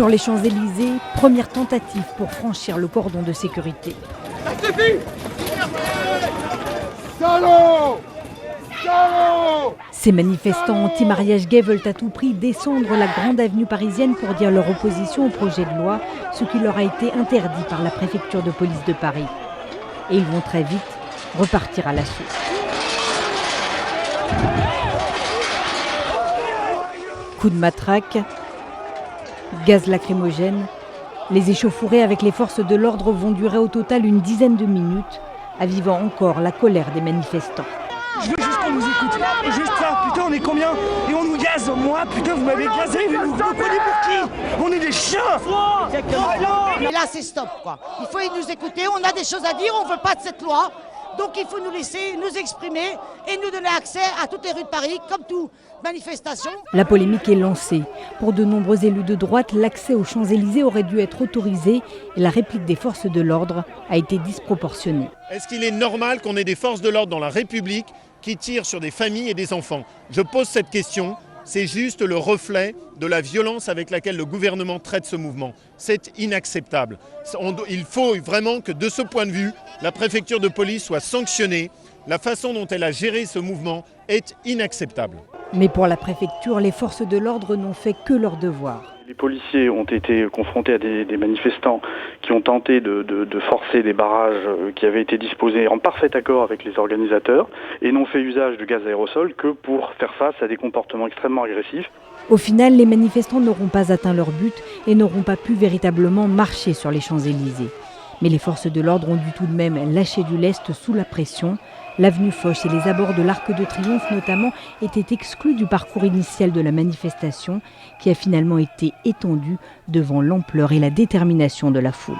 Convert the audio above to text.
Sur les Champs-Élysées, première tentative pour franchir le cordon de sécurité. Ces manifestants anti-mariage gay veulent à tout prix descendre la grande avenue parisienne pour dire leur opposition au projet de loi, ce qui leur a été interdit par la préfecture de police de Paris. Et ils vont très vite repartir à l'assaut. Coup de matraque, gaz lacrymogène, les échauffourées avec les forces de l'ordre vont durer au total une dizaine de minutes, avivant encore la colère des manifestants. Je veux juste qu'on nous écoute, et juste ça, putain on est combien? Et on nous gaze, moi, putain vous m'avez gazé, vous prenez pour qui? On est des chiens! Mais là c'est stop quoi, il faut nous écouter, on a des choses à dire, on ne veut pas de cette loi, donc il faut nous laisser nous exprimer et nous donner accès à toutes les rues de Paris, comme toute manifestation. La polémique est lancée. Pour de nombreux élus de droite, l'accès aux Champs-Élysées aurait dû être autorisé et la réplique des forces de l'ordre a été disproportionnée. Est-ce qu'il est normal qu'on ait des forces de l'ordre dans la République qui tirent sur des familles et des enfants? Je pose cette question, c'est juste le reflet de la violence avec laquelle le gouvernement traite ce mouvement. C'est inacceptable. Il faut vraiment que de ce point de vue, la préfecture de police soit sanctionnée. La façon dont elle a géré ce mouvement est inacceptable. Mais pour la préfecture, les forces de l'ordre n'ont fait que leur devoir. Les policiers ont été confrontés à des manifestants qui ont tenté de forcer des barrages qui avaient été disposés en parfait accord avec les organisateurs et n'ont fait usage de gaz aérosol que pour faire face à des comportements extrêmement agressifs. Au final, les manifestants n'auront pas atteint leur but et n'auront pas pu véritablement marcher sur les Champs-Élysées. Mais les forces de l'ordre ont dû tout de même lâcher du lest sous la pression. L'avenue Foch et les abords de l'Arc de Triomphe notamment étaient exclus du parcours initial de la manifestation qui a finalement été étendu devant l'ampleur et la détermination de la foule.